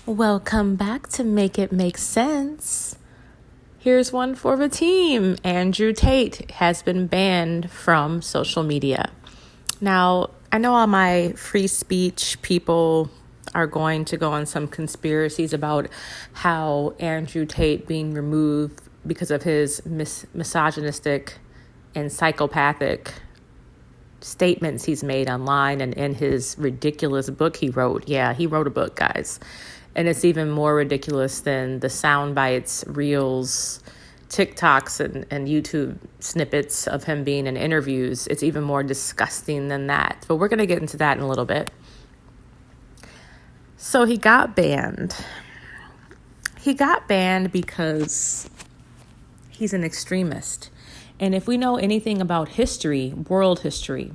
Welcome back to Make It Make Sense. Here's one for the team. Andrew Tate has been banned from social media. Now, I know all my free speech people are going to go on some conspiracies about how Andrew Tate being removed because of his misogynistic and psychopathic statements he's made online and in his ridiculous book he wrote. Yeah, he wrote a book, guys. And it's even more ridiculous than the sound bites, reels, TikToks, and YouTube snippets of him being in interviews. It's even more disgusting than that. But we're going to get into that in a little bit. So he got banned. He got banned because he's an extremist. And if we know anything about history, world history,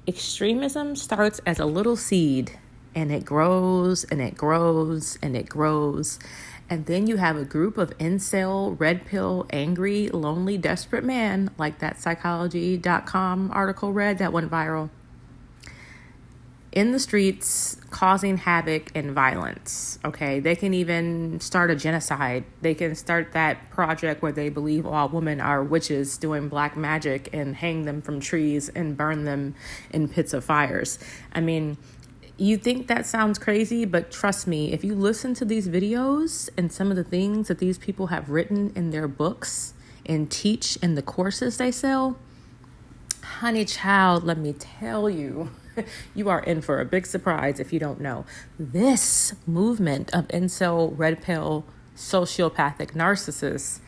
extremism starts as a little seed. And it grows and it grows and it grows. And then you have a group of incel, red pill, angry, lonely, desperate men, like that psychology.com article read that went viral, in the streets causing havoc and violence. Okay, they can even start a genocide. They can start that project where they believe all women are witches doing black magic and hang them from trees and burn them in pits of fires. I mean, you think that sounds crazy, but trust me, if you listen to these videos and some of the things that these people have written in their books and teach in the courses they sell, honey child, let me tell you, you are in for a big surprise if you don't know. This movement of incel, red pill, sociopathic narcissists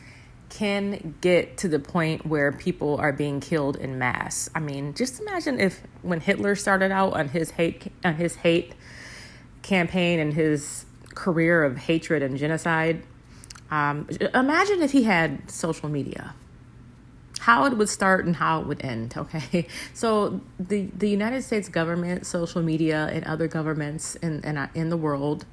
can get to the point where people are being killed in mass. I mean, just imagine if when Hitler started out on his hate campaign and his career of hatred and genocide. Imagine if he had social media, how it would start and how it would end. Okay, so the United States government, social media, and other governments in the world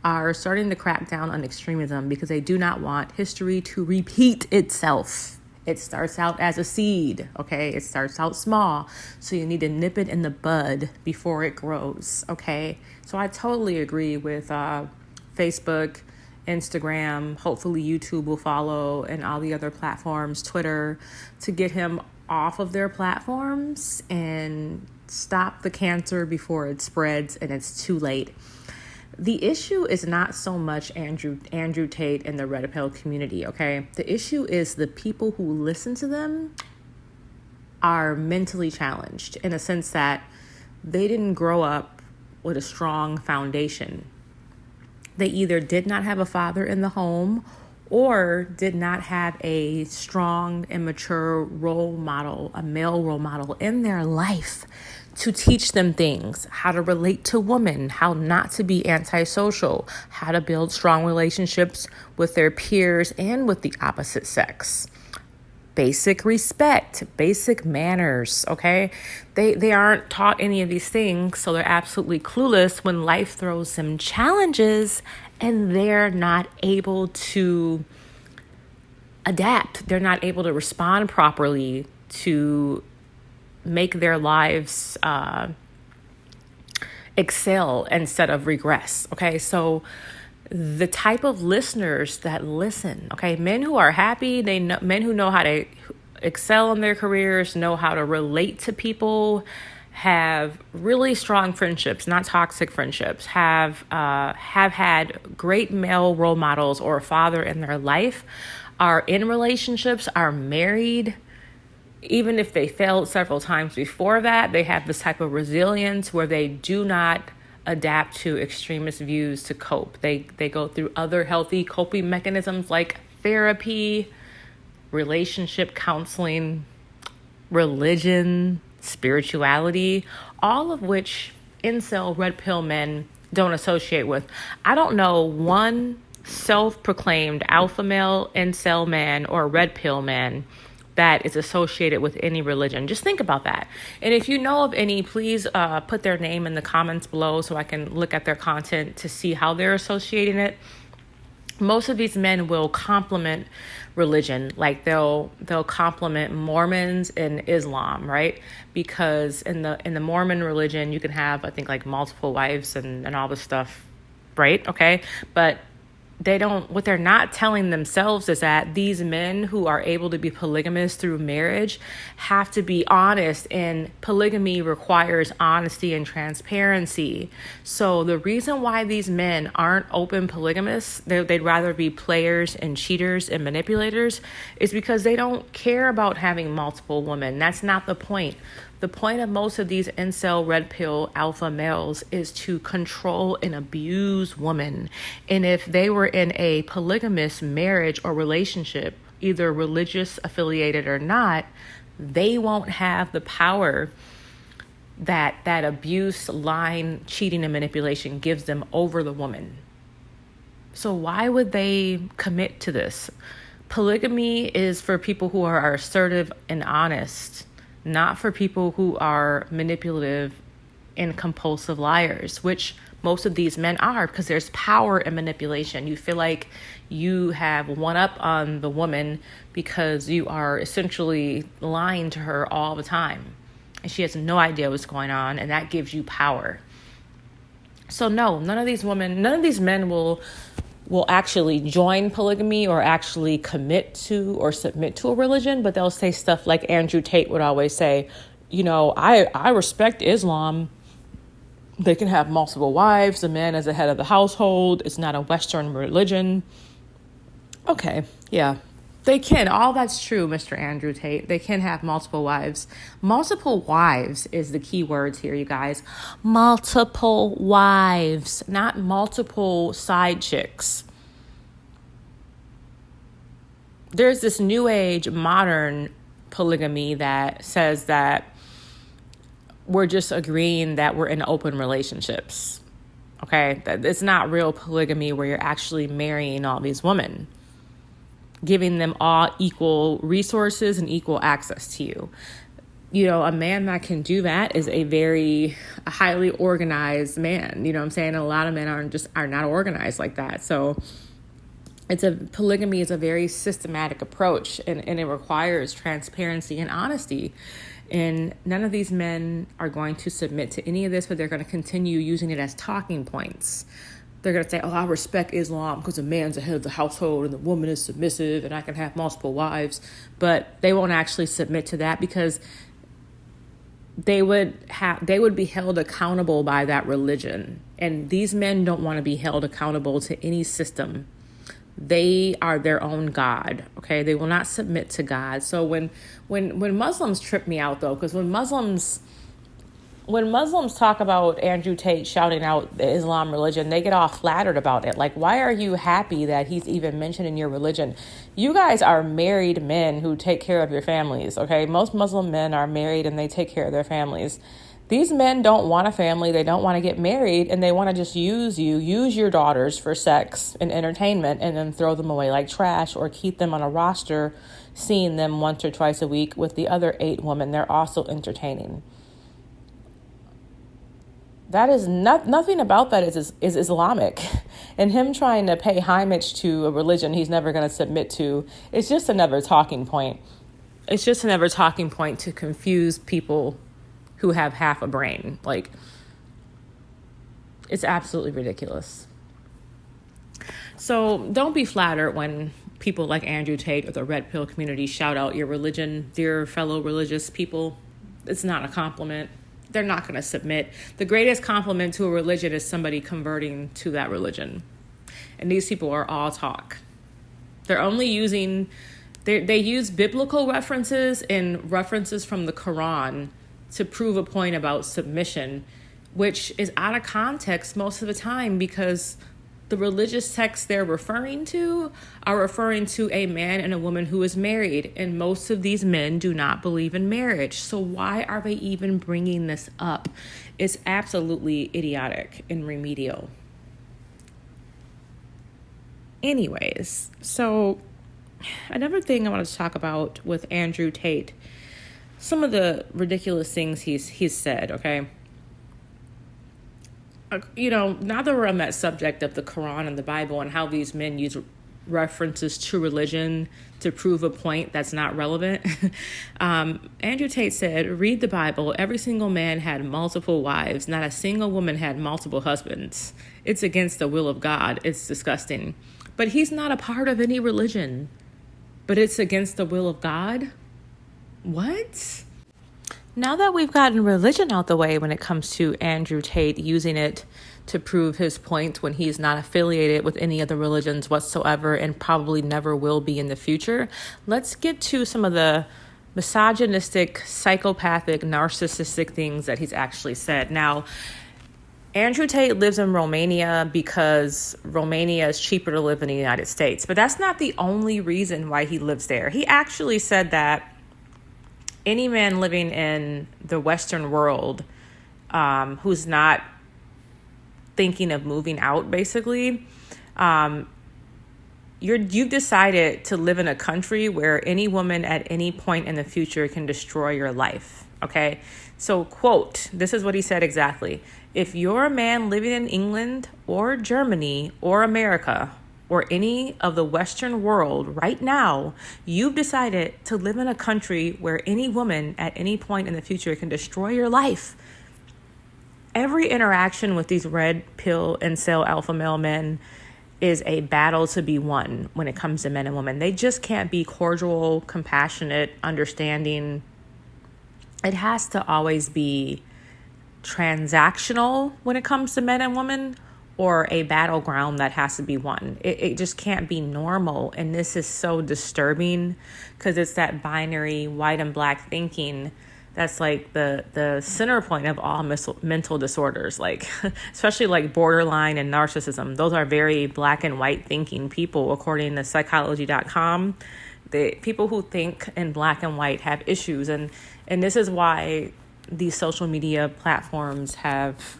are starting to crack down on extremism because they do not want history to repeat itself. It starts out as a seed, okay? It starts out small, so you need to nip it in the bud before it grows, okay? So I totally agree with Facebook, Instagram, hopefully YouTube will follow, and all the other platforms, Twitter, to get him off of their platforms and stop the cancer before it spreads and it's too late. The issue is not so much Andrew Tate and the red pill community, okay? The issue is the people who listen to them are mentally challenged in a sense that they didn't grow up with a strong foundation. They either did not have a father in the home or did not have a strong and mature role model, a male role model in their life to teach them things, how to relate to women, how not to be antisocial, how to build strong relationships with their peers and with the opposite sex. Basic respect, basic manners, okay? They aren't taught any of these things, so they're absolutely clueless when life throws them challenges and they're not able to adapt. They're not able to respond properly to make their lives excel instead of regress, okay? So the type of listeners that listen, okay, men who are happy, men who know how to excel in their careers, know how to relate to people, have really strong friendships, not toxic friendships, have had great male role models or a father in their life, are in relationships, are married. Even if they failed several times before that, they have this type of resilience where they do not adapt to extremist views to cope. They go through other healthy coping mechanisms like therapy, relationship counseling, religion, spirituality, all of which incel red pill men don't associate with. I don't know one self-proclaimed alpha male incel man or red pill man that is associated with any religion. Just think about that. And if you know of any, please put their name in the comments below so I can look at their content to see how they're associating it. Most of these men will compliment religion, like they'll compliment Mormons and Islam, right? Because in the Mormon religion, you can have, I think, like multiple wives and all this stuff. right? Okay. But what they're not telling themselves is that these men who are able to be polygamous through marriage have to be honest, and polygamy requires honesty and transparency. So the reason why these men aren't open polygamists, they'd rather be players and cheaters and manipulators, is because they don't care about having multiple women. That's not the point. The point of most of these incel red pill alpha males is to control and abuse women. And if they were in a polygamous marriage or relationship, either religious affiliated or not, they won't have the power that abuse, lying, cheating, and manipulation gives them over the woman. So why would they commit to this? Polygamy is for people who are assertive and honest, not for people who are manipulative and compulsive liars, which most of these men are, because there's power in manipulation. You feel like you have one up on the woman because you are essentially lying to her all the time, and she has no idea what's going on, and that gives you power. So no, none of these men will actually join polygamy or actually commit to or submit to a religion, but they'll say stuff like Andrew Tate would always say, I respect Islam. They can have multiple wives. The man is the head of the household. It's not a Western religion. Okay, yeah, they can. All that's true, Mr. Andrew Tate. They can have multiple wives. Multiple wives is the key words here, you guys. Multiple wives, not multiple side chicks. There's this new age modern polygamy that says that we're just agreeing that we're in open relationships. Okay, that it's not real polygamy where you're actually marrying all these women, giving them all equal resources and equal access to you. A man that can do that is a highly organized man. You know what I'm saying? A lot of men are not organized like that. So polygamy is a very systematic approach, and it requires transparency and honesty. And none of these men are going to submit to any of this, but they're going to continue using it as talking points. They're going to say, I respect Islam because the man's the head of the household and the woman is submissive and I can have multiple wives. But they won't actually submit to that because they would be held accountable by that religion. And these men don't want to be held accountable to any system. They are their own God, okay? They will not submit to God. So when Muslims trip me out, though, because when Muslims talk about Andrew Tate shouting out the Islam religion, they get all flattered about it. Like, why are you happy that he's even mentioning your religion? You guys are married men who take care of your families, okay? Most Muslim men are married and they take care of their families. These men don't want a family. They don't want to get married, and they want to just use your daughters for sex and entertainment, and then throw them away like trash or keep them on a roster, seeing them once or twice a week with the other 8 women they're also entertaining. That is nothing about that is Islamic. And him trying to pay homage to a religion he's never going to submit to, it's just another talking point. It's just another talking point to confuse people who have half a brain. Like, it's absolutely ridiculous. So don't be flattered when people like Andrew Tate or the red pill community shout out your religion, dear fellow religious people. It's not a compliment. They're not going to submit. The greatest compliment to a religion is somebody converting to that religion. And these people are all talk. They're only using, they use biblical references and references from the Quran to prove a point about submission, which is out of context most of the time, because the religious texts they're referring to are referring to a man and a woman who is married, and most of these men do not believe in marriage. So why are they even bringing this up? It's absolutely idiotic and remedial. Anyways, so another thing I want to talk about with Andrew Tate, some of the ridiculous things he's said, okay? Now that we're on that subject of the Quran and the Bible and how these men use references to religion to prove a point that's not relevant. Andrew Tate said, read the Bible. Every single man had multiple wives. Not a single woman had multiple husbands. It's against the will of God. It's disgusting. But he's not a part of any religion. But it's against the will of God? What? Now that we've gotten religion out the way when it comes to Andrew Tate using it to prove his point when he's not affiliated with any other religions whatsoever and probably never will be in the future, let's get to some of the misogynistic, psychopathic, narcissistic things that he's actually said. Now, Andrew Tate lives in Romania because Romania is cheaper to live in the United States. But that's not the only reason why he lives there. He actually said that any man living in the Western world who's not thinking of moving out, basically, you've decided to live in a country where any woman at any point in the future can destroy your life. Okay, so quote, this is what he said exactly. If you're a man living in England or Germany or America or any of the Western world right now, you've decided to live in a country where any woman at any point in the future can destroy your life. Every interaction with these red pill incel alpha male men is a battle to be won when it comes to men and women. They just can't be cordial, compassionate, understanding. It has to always be transactional when it comes to men and women, or a battleground that has to be won. It just can't be normal. And this is so disturbing because it's that binary white and black thinking that's like the center point of all mental disorders, like especially like borderline and narcissism. Those are very black and white thinking people, according to psychology.com. The people who think in black and white have issues. And this is why these social media platforms have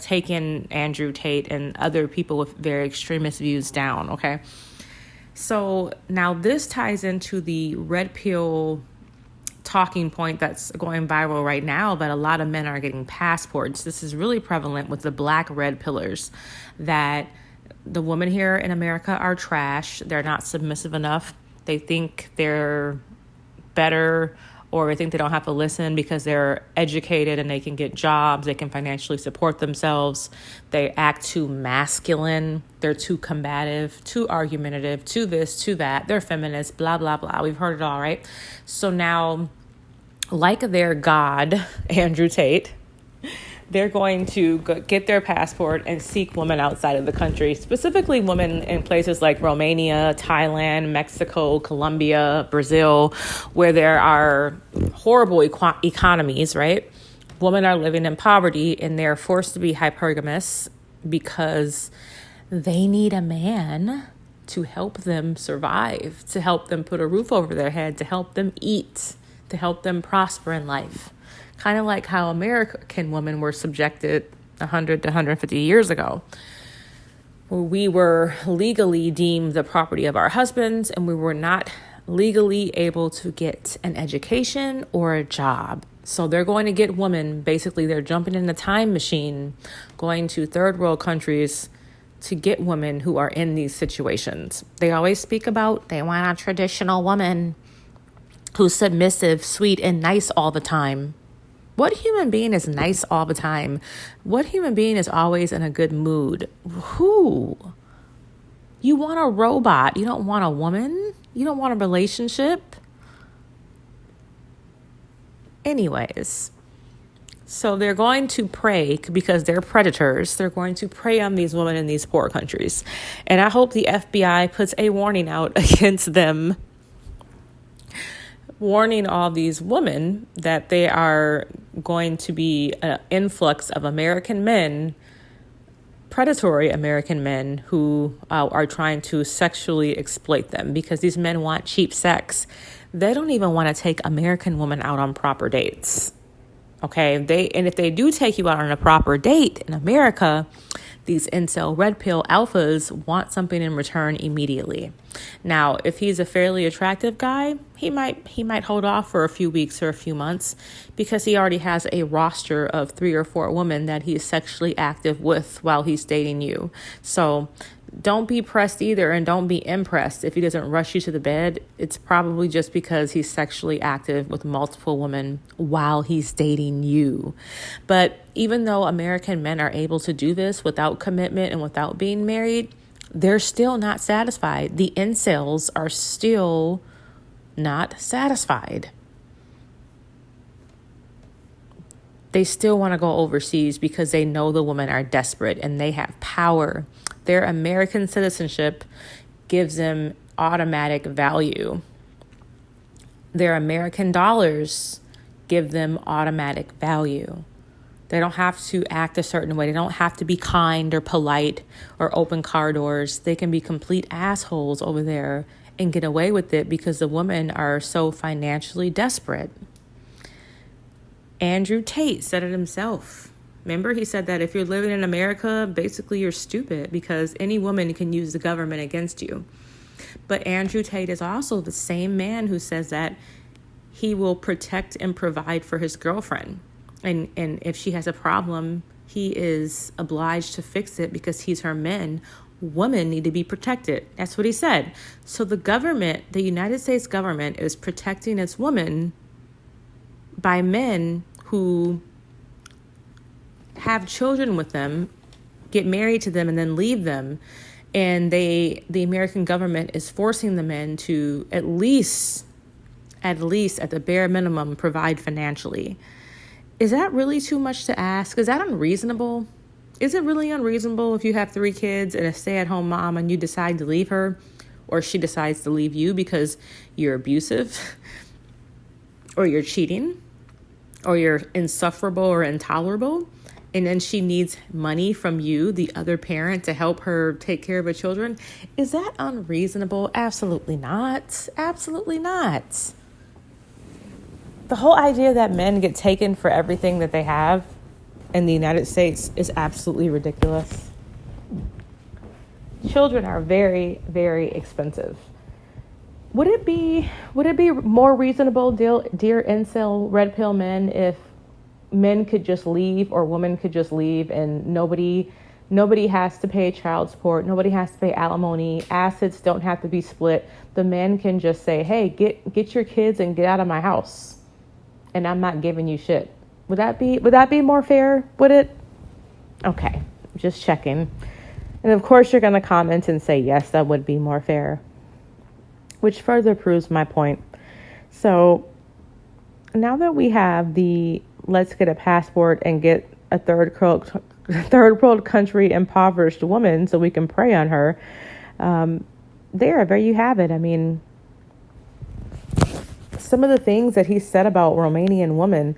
taken Andrew Tate and other people with very extremist views down, okay? So now this ties into the red pill talking point that's going viral right now, that a lot of men are getting passports. This is really prevalent with the black red pillars, that the women here in America are trash. They're not submissive enough. They think they're better, or they think they don't have to listen because they're educated and they can get jobs, they can financially support themselves. They act too masculine, they're too combative, too argumentative, too this, too that. They're feminists, blah, blah, blah. We've heard it all, right? So now, like their god, Andrew Tate, they're going to get their passport and seek women outside of the country, specifically women in places like Romania, Thailand, Mexico, Colombia, Brazil, where there are horrible economies, right? Women are living in poverty and they're forced to be hypergamous because they need a man to help them survive, to help them put a roof over their head, to help them eat, to help them prosper in life. Kind of like how American women were subjected 100 to 150 years ago. We were legally deemed the property of our husbands, and we were not legally able to get an education or a job. So they're going to get women, basically they're jumping in the time machine, going to third world countries to get women who are in these situations. They always speak about they want a traditional woman who's submissive, sweet, and nice all the time. What human being is nice all the time? What human being is always in a good mood? Who? You want a robot. You don't want a woman. You don't want a relationship. Anyways, so they're going to prey, because they're predators. They're going to prey on these women in these poor countries. And I hope the FBI puts a warning out against them, warning all these women that they are going to be an influx of American men, predatory American men who are trying to sexually exploit them, because these men want cheap sex. They don't even want to take American women out on proper dates. Okay, and if they do take you out on a proper date in America, these incel red pill alphas want something in return immediately. Now, if he's a fairly attractive guy, he might hold off for a few weeks or a few months, because he already has a roster of 3 or 4 women that he is sexually active with while he's dating you. So don't be pressed either, and don't be impressed if he doesn't rush you to the bed. It's probably just because he's sexually active with multiple women while he's dating you. But even though American men are able to do this without commitment and without being married, they're still not satisfied. The incels are still not satisfied. They still want to go overseas because they know the women are desperate and they have power. Their American citizenship gives them automatic value. Their American dollars give them automatic value. They don't have to act a certain way. They don't have to be kind or polite or open car doors. They can be complete assholes over there and get away with it because the women are so financially desperate. Andrew Tate said it himself. Remember, he said that if you're living in America, basically you're stupid because any woman can use the government against you. But Andrew Tate is also the same man who says that he will protect and provide for his girlfriend. And if she has a problem, he is obliged to fix it because he's her man. Women need to be protected. That's what he said. So the government, the United States government, is protecting its women by men who have children with them, get married to them, and then leave them. And the American government is forcing the men to at least at the bare minimum, provide financially. Is that really too much to ask? Is that unreasonable? Is it really unreasonable if you have 3 kids and a stay-at-home mom and you decide to leave her, or she decides to leave you because you're abusive or you're cheating or you're insufferable or intolerable, and then she needs money from you, the other parent, to help her take care of her children? Is that unreasonable? Absolutely not. Absolutely not. The whole idea that men get taken for everything that they have in the United States is absolutely ridiculous. Children are very, very expensive. Would it be more reasonable, dear incel red pill men, if men could just leave or women could just leave and nobody has to pay child support, nobody has to pay alimony, assets don't have to be split? The men can just say, hey, get your kids and get out of my house, and I'm not giving you shit. Would that be more fair? Would it? Okay, just checking. And of course you're going to comment and say, yes, that would be more fair, which further proves my point. So now that we have the let's get a passport and get a third world country impoverished woman so we can prey on her, there you have it. I mean, some of the things that he said about Romanian women,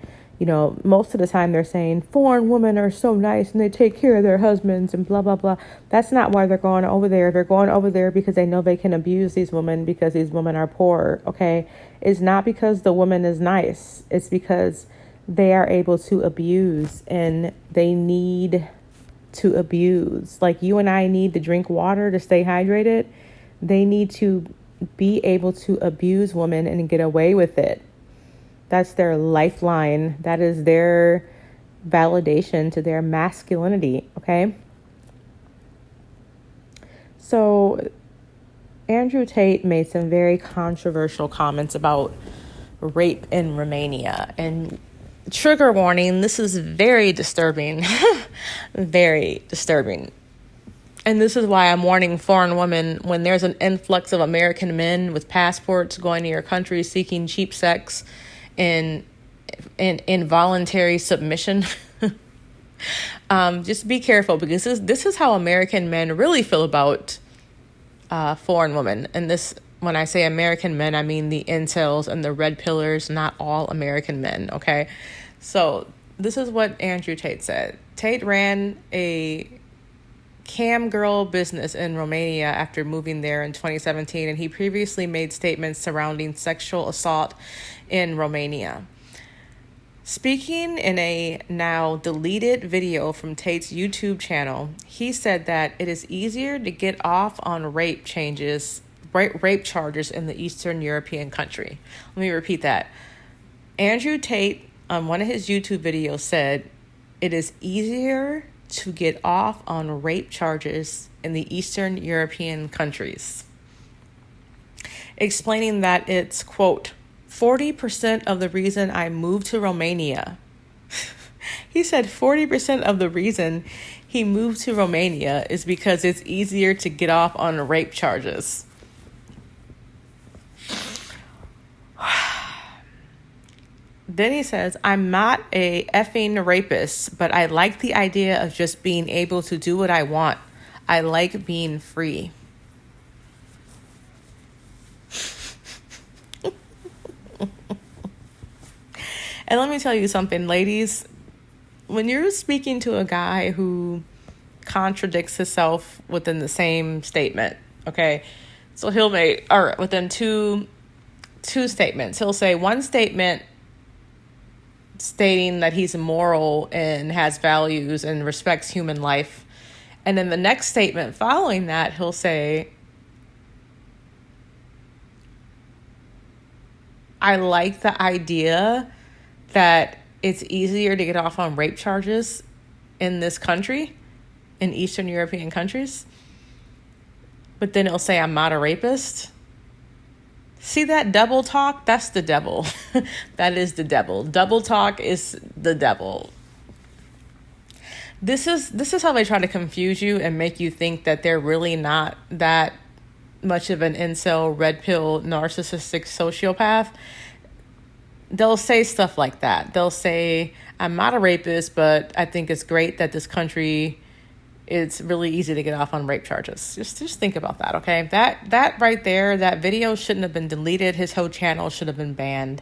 most of the time they're saying foreign women are so nice and they take care of their husbands and blah, blah, blah. That's not why they're going over there. They're going over there because they know they can abuse these women because these women are poor, okay? It's not because the woman is nice. It's because they are able to abuse and they need to abuse. Like you and I need to drink water to stay hydrated. They need to be able to abuse women and get away with it. That's their lifeline. That is their validation to their masculinity, okay? So Andrew Tate made some very controversial comments about rape in Romania. And trigger warning, this is very disturbing. Very disturbing. And this is why I'm warning foreign women when there's an influx of American men with passports going to your country seeking cheap sex and involuntary submission. Just be careful, because this is how American men really feel about foreign women. And this, when I say American men, I mean the incels and the red pillars, not all American men, okay? So this is what Andrew Tate said. Tate ran a cam girl business in Romania after moving there in 2017, and he previously made statements surrounding sexual assault in Romania. Speaking in a now deleted video from Tate's YouTube channel, he said that it is easier to get off on rape charges in the Eastern European country. Let me repeat that. Andrew Tate, on one of his YouTube videos, said it is easier to get off on rape charges in the Eastern European countries, explaining that it's, quote, 40% of the reason I moved to Romania. He said 40% of the reason he moved to Romania is because it's easier to get off on rape charges. Then he says, I'm not a effing rapist, but I like the idea of just being able to do what I want. I like being free. And let me tell you something, ladies. When you're speaking to a guy who contradicts himself within the same statement, okay? So he'll make, or within two statements. He'll say one statement stating that he's moral and has values and respects human life. And then the next statement following that, he'll say, I like the idea that it's easier to get off on rape charges in this country, in Eastern European countries. But then he'll say, I'm not a rapist. See that double talk? That's the devil. That is the devil. Double talk is the devil. This is how they try to confuse you and make you think that they're really not that much of an incel, red pill, narcissistic sociopath. They'll say stuff like that. They'll say, I'm not a rapist, but I think it's great that this country, it's really easy to get off on rape charges. Just think about that, okay? That right there, that video shouldn't have been deleted. His whole channel should have been banned.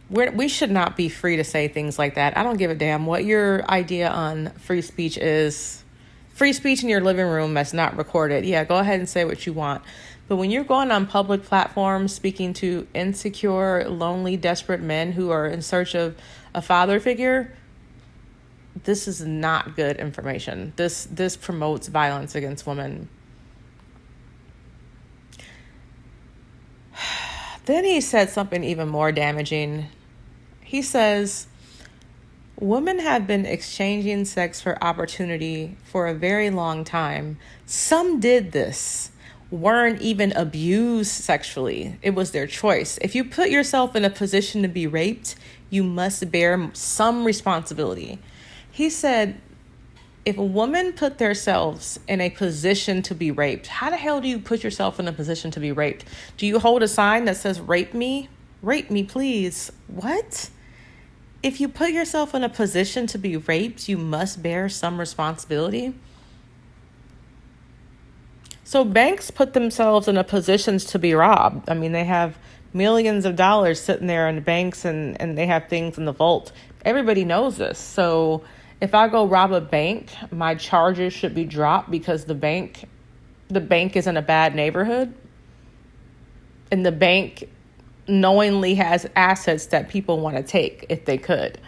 We should not be free to say things like that. I don't give a damn what your idea on free speech is. Free speech in your living room that's not recorded. Yeah, go ahead and say what you want. But when you're going on public platforms speaking to insecure, lonely, desperate men who are in search of a father figure, this is not good information. This promotes violence against women. Then he said something even more damaging. He says, women have been exchanging sex for opportunity for a very long time. Some did this, weren't even abused sexually. It was their choice. If you put yourself in a position to be raped, you must bear some responsibility. He said, if a woman put themselves in a position to be raped, how the hell do you put yourself in a position to be raped? Do you hold a sign that says, rape me? Rape me, please. What? If you put yourself in a position to be raped, you must bear some responsibility. So banks put themselves in a position to be robbed. I mean, they have millions of dollars sitting there in the banks and they have things in the vault. Everybody knows this. So if I go rob a bank, my charges should be dropped because the bank is in a bad neighborhood. And the bank knowingly has assets that people want to take if they could.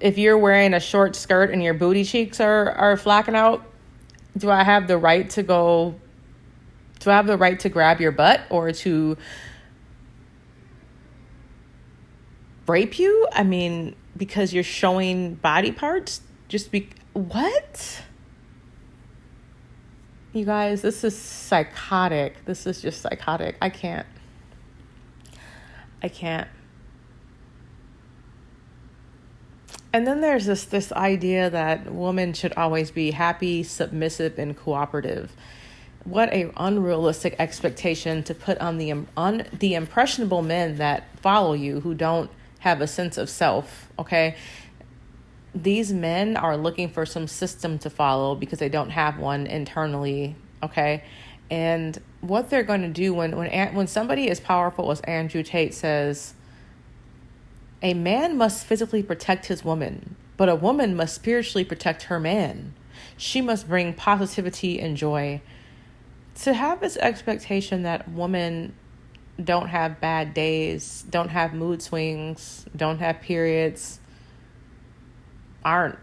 If you're wearing a short skirt and your booty cheeks are flacking out, do I have the right to grab your butt or to rape you? I mean, because you're showing body parts? What? You guys, this is psychotic. This is just psychotic. I can't. And then there's this idea that women should always be happy, submissive, and cooperative. What a unrealistic expectation to put on the impressionable men that follow you who don't have a sense of self, okay? These men are looking for some system to follow because they don't have one internally, okay? And what they're going to do when somebody as powerful as Andrew Tate says, a man must physically protect his woman, but a woman must spiritually protect her man. She must bring positivity and joy. To have this expectation that women don't have bad days, don't have mood swings, don't have periods, aren't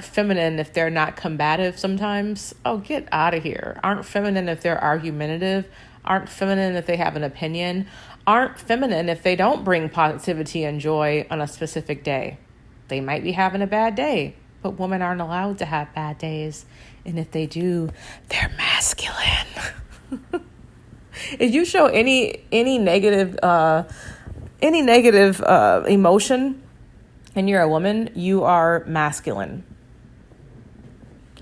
feminine if they're not combative sometimes. Oh, get out of here. Aren't feminine if they're argumentative, aren't feminine if they have an opinion, aren't feminine if they don't bring positivity and joy on a specific day. They might be having a bad day, but women aren't allowed to have bad days. And if they do, they're masculine. If you show any negative emotion and you're a woman, you are masculine.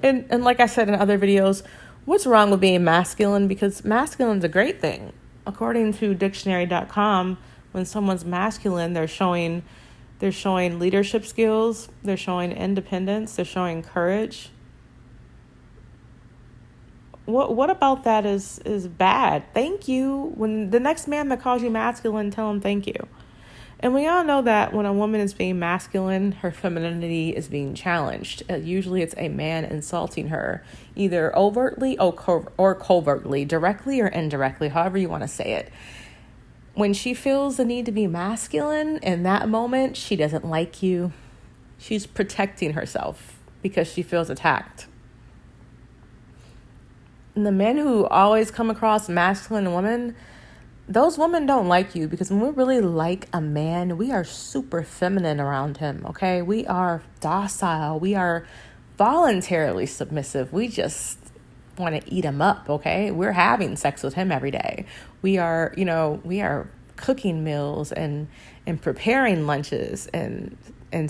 And like I said in other videos, what's wrong with being masculine? Because masculine's a great thing. According to dictionary.com, when someone's masculine, they're showing leadership skills, they're showing independence, they're showing courage. What about that is bad? Thank you. When the next man that calls you masculine, tell him thank you. And we all know that when a woman is being masculine, her femininity is being challenged. Usually it's a man insulting her, either overtly or covertly, directly or indirectly, however you want to say it. When she feels the need to be masculine, in that moment, she doesn't like you. She's protecting herself because she feels attacked. And the men who always come across masculine women, those women don't like you, because when we really like a man, we are super feminine around him, okay? We are docile. We are voluntarily submissive. We just want to eat him up, okay? We're having sex with him every day. We are cooking meals and preparing lunches and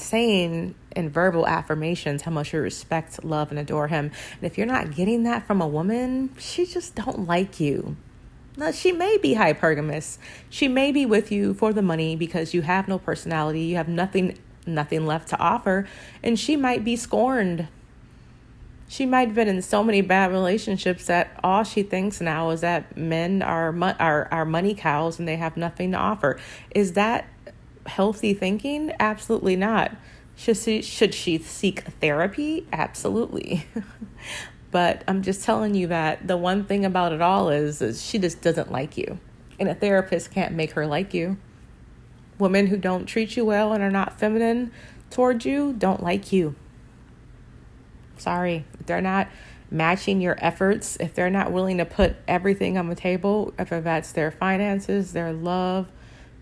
saying in verbal affirmations how much you respect, love, and adore him. And if you're not getting that from a woman, she just don't like you. Now, she may be hypergamous. She may be with you for the money because you have no personality. You have nothing left to offer. And she might be scorned. She might have been in so many bad relationships that all she thinks now is that men are money cows and they have nothing to offer. Is that healthy thinking? Absolutely not. Should she seek therapy? Absolutely. But I'm just telling you that the one thing about it all is she just doesn't like you. And a therapist can't make her like you. Women who don't treat you well and are not feminine towards you don't like you. Sorry. If they're not matching your efforts, if they're not willing to put everything on the table, if that's their finances, their love,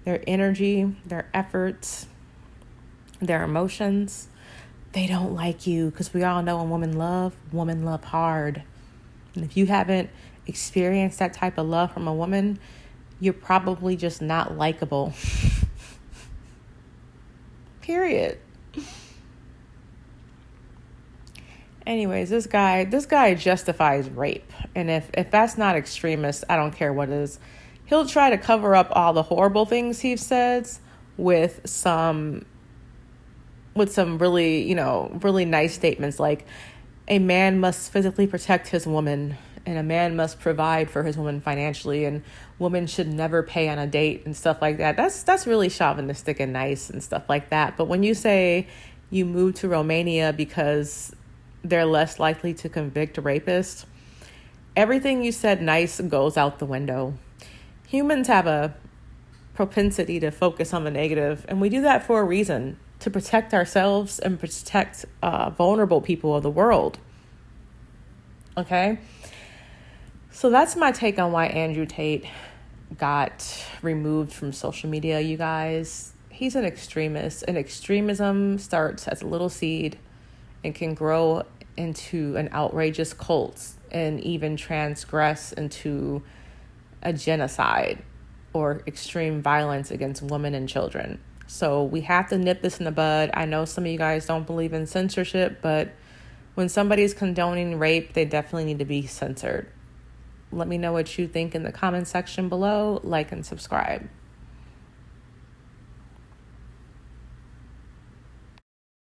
their energy, their efforts, their emotions, they don't like you, because we all know when women love hard. And if you haven't experienced that type of love from a woman, you're probably just not likable. Period. Anyways, this guy justifies rape. And if that's not extremist, I don't care what is. He'll try to cover up all the horrible things he says with some really, really nice statements like a man must physically protect his woman and a man must provide for his woman financially, and women should never pay on a date and stuff like that. That's really chauvinistic and nice and stuff like that. But when you say you moved to Romania because they're less likely to convict rapists, everything you said nice goes out the window. Humans have a propensity to focus on the negative, and we do that for a reason, to protect ourselves and protect vulnerable people of the world. Okay? So that's my take on why Andrew Tate got removed from social media, you guys. He's an extremist, and extremism starts as a little seed and can grow into an outrageous cult and even transgress into a genocide or extreme violence against women and children. So we have to nip this in the bud. I know some of you guys don't believe in censorship, but when somebody's condoning rape, they definitely need to be censored. Let me know what you think in the comment section below. Like and subscribe.